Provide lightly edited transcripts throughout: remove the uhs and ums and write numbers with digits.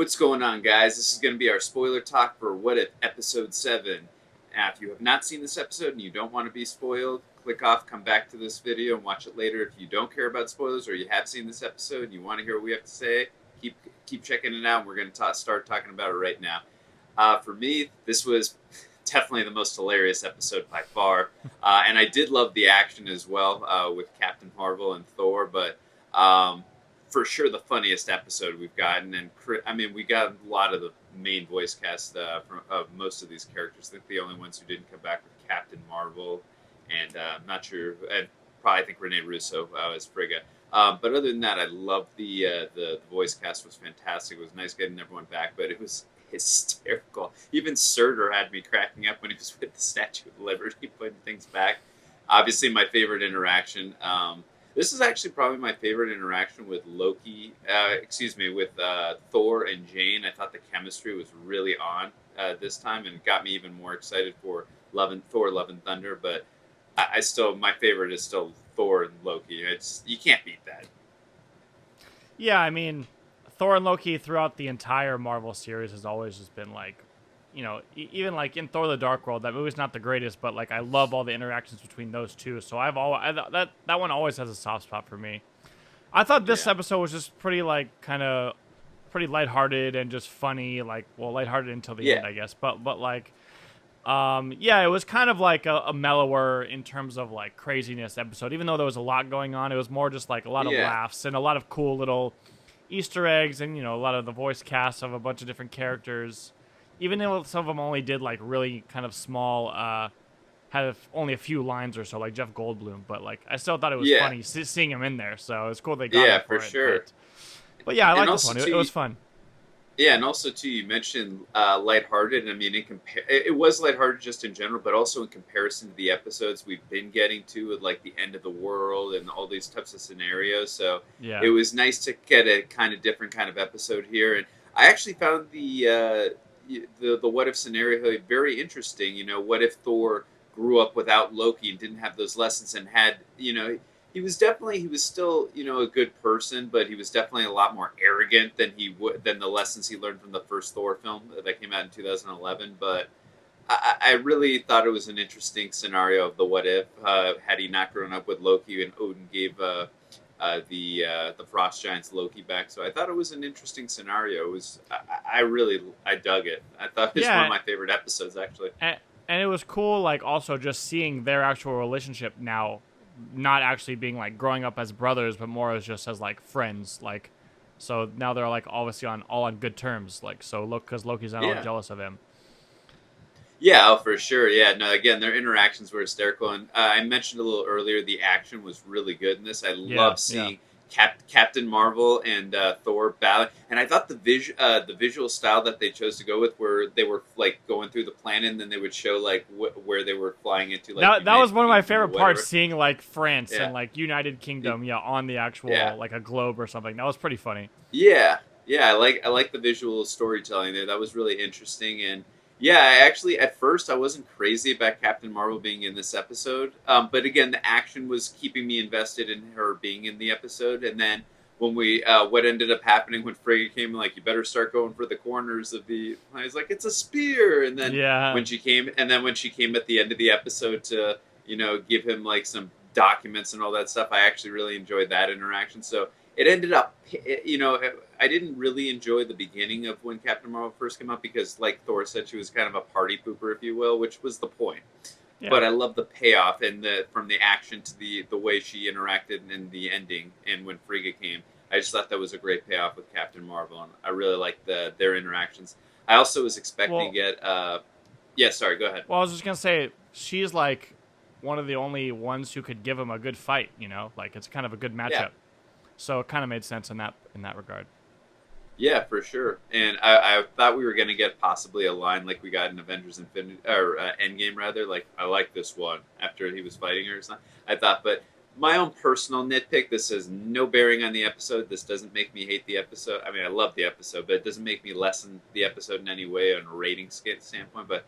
What's going on, guys? This is going to be our spoiler talk for What If Episode 7. Now, if you have not seen this episode and you don't want to be spoiled, click off, come back to this video, and watch it later. If you don't care about spoilers or you have seen this episode and you want to hear what we have to say, keep checking it out, and we're going to start talking about it right now. For me, this was definitely the most hilarious episode by far. And I did love the action as well with Captain Marvel and Thor, but for sure the funniest episode we've gotten. And I mean, we got a lot of the main voice cast from most of these characters. I think the only ones who didn't come back were Captain Marvel, and I'm not sure, and probably I think Rene Russo as Frigga. But other than that, I loved the voice cast was fantastic. It was nice getting everyone back, but it was hysterical. Even Surtur had me cracking up when he was with the Statue of Liberty, putting things back. Obviously, my favorite interaction. This is actually probably my favorite interaction with Loki. With Thor and Jane. I thought the chemistry was really on this time, and got me even more excited for Thor: Love and Thunder. But I still, my favorite is still Thor and Loki. You can't beat that. Yeah, I mean, Thor and Loki throughout the entire Marvel series has always just been like, even like in Thor: The Dark World, that movie's not the greatest, but like I love all the interactions between those two. So that one always has a soft spot for me. I thought this episode was just pretty pretty lighthearted and just funny, lighthearted until the end, I guess. But like, it was kind of like a mellower in terms of like craziness episode. Even though there was a lot going on, it was more just like a lot of laughs and a lot of cool little Easter eggs, and a lot of the voice cast of a bunch of different characters. Even though some of them only did like really kind of small, had only a few lines or so, like Jeff Goldblum. But like, I still thought it was funny seeing him in there. So it's cool they got him for sure. But yeah, I like this one. It was fun. Yeah, and also too, you mentioned lighthearted. I mean, it was lighthearted just in general, but also in comparison to the episodes we've been getting to, with like the end of the world and all these types of scenarios. So it was nice to get a kind of different kind of episode here. And I actually found the what if scenario very interesting. What if Thor grew up without Loki and didn't have those lessons, and had he was still a good person, but he was definitely a lot more arrogant than than the lessons he learned from the first Thor film that came out in 2011. But I really thought it was an interesting scenario of the what if had he not grown up with Loki, and Odin gave the Frost Giants Loki back. So I thought it was an interesting scenario. It was I dug it. I thought it was one of my favorite episodes, actually. And it was cool, like also just seeing their actual relationship now, not actually being like growing up as brothers, but more as just as like friends. Like, so now they're like obviously all on good terms. Like, so because Loki's not all jealous of him. Yeah, for sure. Yeah, no, again, their interactions were hysterical. And I mentioned a little earlier, the action was really good in this. I love seeing Captain Marvel and Thor battle. And I thought the visual style that they chose to go with, where they were like going through the planet, and then they would show like where they were flying into. Like that was one of my favorite parts, seeing like France and like United Kingdom, on the actual like a globe or something. That was pretty funny. Yeah, I like the visual storytelling there. That was really interesting. And I actually, at first, I wasn't crazy about Captain Marvel being in this episode. But again, the action was keeping me invested in her being in the episode. And then when what ended up happening when Frigga came, like, you better start going for the corners of the. I was like, it's a spear. And then when she came at the end of the episode to, give him like some documents and all that stuff, I actually really enjoyed that interaction. So it ended up, I didn't really enjoy the beginning of when Captain Marvel first came out, because, like Thor said, she was kind of a party pooper, if you will, which was the point. Yeah. But I love the payoff and from the action to the way she interacted in the ending, and when Frigga came. I just thought that was a great payoff with Captain Marvel, and I really liked their interactions. I also was expecting to get... sorry, go ahead. Well, I was just going to say, she's like one of the only ones who could give him a good fight, Like, it's kind of a good matchup. Yeah. So it kind of made sense in that regard. Yeah, for sure. And I thought we were going to get possibly a line like we got in Avengers Endgame, rather. Like, I like this one after he was fighting her or something. I thought, but my own personal nitpick, this has no bearing on the episode. This doesn't make me hate the episode. I mean, I love the episode, but it doesn't make me lessen the episode in any way on a rating standpoint. But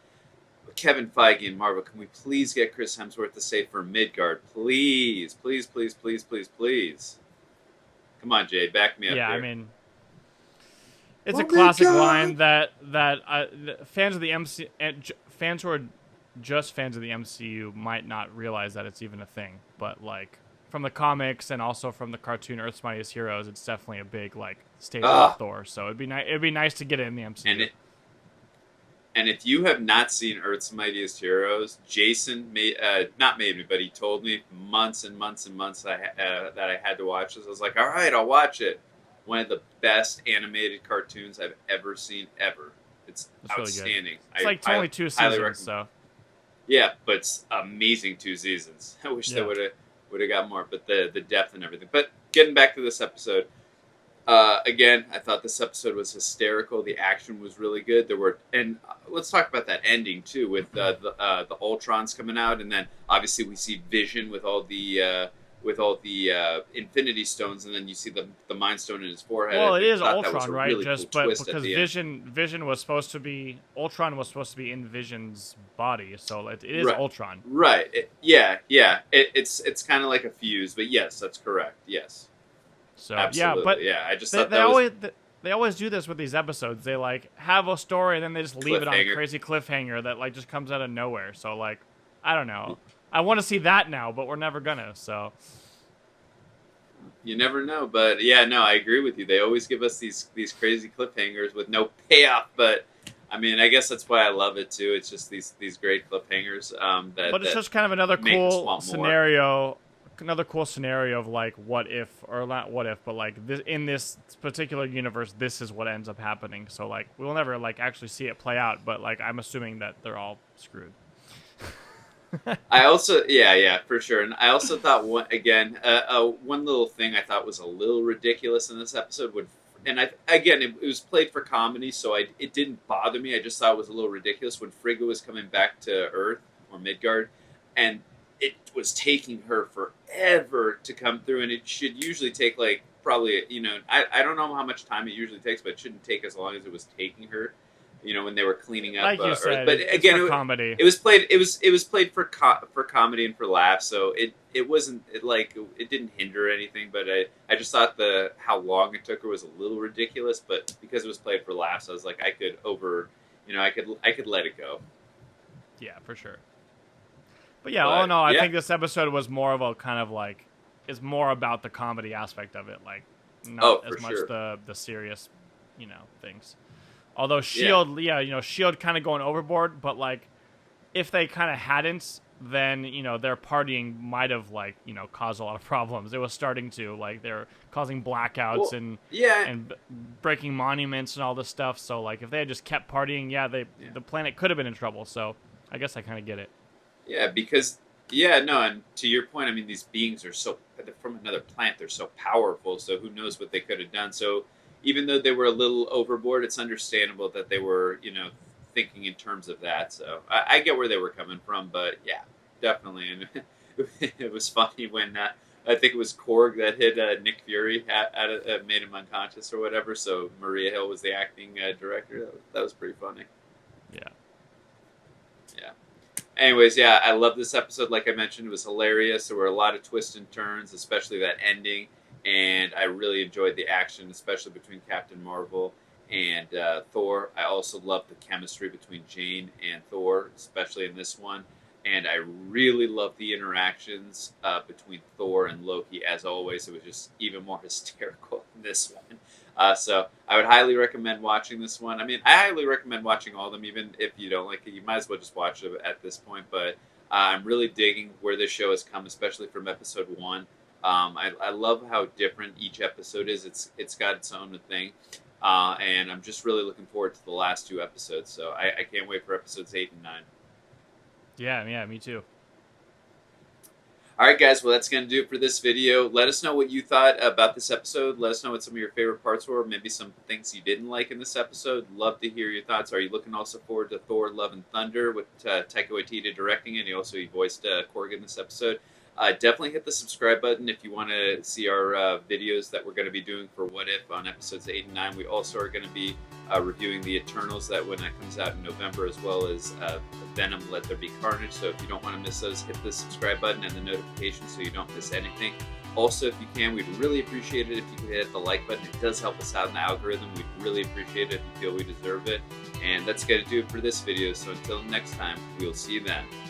Kevin Feige and Marvel, can we please get Chris Hemsworth to say for Midgard? Please, please, please, please, please, please. Come on, Jay, back me up here. I mean, it's a Oh, classic Midgard! line that fans of the fans who are just fans of the MCU might not realize that it's even a thing. But like from the comics and also from the cartoon Earth's Mightiest Heroes, it's definitely a big like staple of Thor. So it'd be nice. It'd be nice to get it in the MCU. And if you have not seen Earth's Mightiest Heroes, Jason not made me, but he told me months and months and months that I had to watch this. I was like, all right, I'll watch it. One of the best animated cartoons I've ever seen ever. It's outstanding. Really it's like only 2 seasons, so. Yeah, but it's amazing 2 seasons. I wish they would have got more, but the depth and everything. But getting back to this episode. Again, I thought this episode was hysterical. The action was really good. And let's talk about that ending too, with the Ultrons coming out, and then obviously we see Vision with all the Infinity Stones, and then you see the Mind Stone in his forehead. Well, it is Ultron, right? Really Just cool but because Vision was supposed to be Ultron was supposed to be in Vision's body, so it is right. Ultron. Right. It's kind of like a fuse, but yes, that's correct. Yes. So absolutely. I just thought they always do this with these episodes. They like have a story and then they just leave it on a crazy cliffhanger that like just comes out of nowhere. So like, I don't know. I want to see that now, but we're never gonna. So you never know. But yeah, no, I agree with you. They always give us these crazy cliffhangers with no payoff. But I mean, I guess that's why I love it too. It's just these great cliffhangers. But it's just kind of another cool scenario. Another cool scenario of like what if, or not what if, but like this, in this particular universe, this is what ends up happening. So like we'll never like actually see it play out, but like I'm assuming that they're all screwed. I also for sure, and I also thought one little thing I thought was a little ridiculous in this episode it was played for comedy, so it didn't bother me. I just thought it was a little ridiculous when Frigga was coming back to Earth or Midgard, and it was taking her forever to come through, and it should usually take like probably I don't know how much time it usually takes, but it shouldn't take as long as it was taking her. When they were cleaning up like you Earth. said, But again, comedy. It was played. It was played for comedy and for laughs. So it wasn't it didn't hinder anything. But I just thought how long it took her was a little ridiculous. But because it was played for laughs, I was like I could let it go. Yeah, for sure. But yeah, all in all, I think this episode was more of a kind of like is more about the comedy aspect of it, like not as much the serious, things. Although S.H.I.E.L.D., S.H.I.E.L.D. kind of going overboard, but like if they kind of hadn't, then their partying might have like caused a lot of problems. It was starting to like they're causing blackouts and breaking monuments and all this stuff. So like if they had just kept partying, the planet could have been in trouble. So I guess I kind of get it. Yeah, because and to your point, I mean, these beings are from another planet. They're so powerful. So who knows what they could have done? So even though they were a little overboard, it's understandable that they were, thinking in terms of that. So I get where they were coming from, but yeah, definitely. And it was funny when I think it was Korg that hit Nick Fury, made him unconscious or whatever. So Maria Hill was the acting director. That was pretty funny. Yeah. Yeah. Anyways, I love this episode. Like I mentioned, it was hilarious. There were a lot of twists and turns, especially that ending. And I really enjoyed the action, especially between Captain Marvel and Thor. I also loved the chemistry between Jane and Thor, especially in this one. And I really loved the interactions between Thor and Loki, as always. It was just even more hysterical in this one. So I would highly recommend watching this one. I mean, I highly recommend watching all of them, even if you don't like it. You might as well just watch it at this point. But I'm really digging where this show has come, especially from episode 1. I love how different each episode is. It's got its own thing, and I'm just really looking forward to the last 2 episodes. So I can't wait for episodes 8 and 9. Yeah, me too. All right, guys. Well, that's going to do it for this video. Let us know what you thought about this episode. Let us know what some of your favorite parts were. Maybe some things you didn't like in this episode. Love to hear your thoughts. Are you looking also forward to Thor: Love and Thunder with Taika Waititi directing it? He voiced Korg in this episode. Definitely hit the subscribe button if you want to see our videos that we're going to be doing for What If on episodes 8 and 9. We also are going to be reviewing the Eternals when that comes out in November, as well as Venom: Let There Be Carnage. So if you don't want to miss those, hit the subscribe button and the notification so you don't miss anything. Also, if you can, we'd really appreciate it if you could hit the like button. It does help us out in the algorithm. We'd really appreciate it if you feel we deserve it. And that's going to do it for this video. So until next time, we'll see you then.